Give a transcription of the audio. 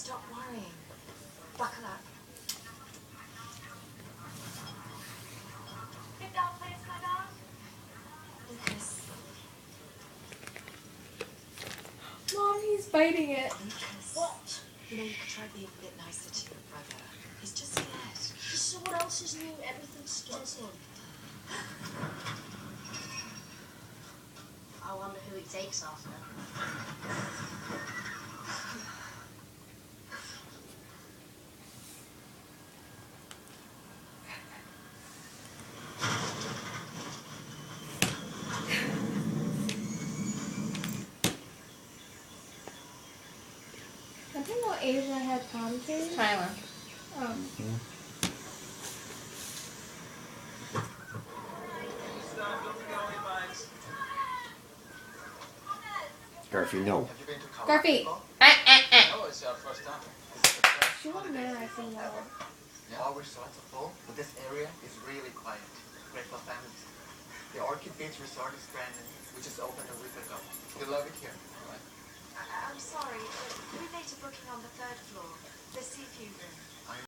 Stop worrying. Buckle up. Sit down, please, madame. Lucas. Mom, he's biting it. Lucas. What? You know, you could try being a bit nicer to your brother. He's just scared. So what else is new? Everything scares him. I wonder who he takes after. I didn't know Asia had palm trees. Tyler. Oh. Garfie, no. Garfie. Oh, it's your first time. She won't know I think that. All resorts are full, but this area is really quiet. Great for families. The Orchid Beach Resort is brand new. We just opened a week ago. You'll love it here, right? I'm sorry, but we made a booking on the 3rd floor. The sea view room.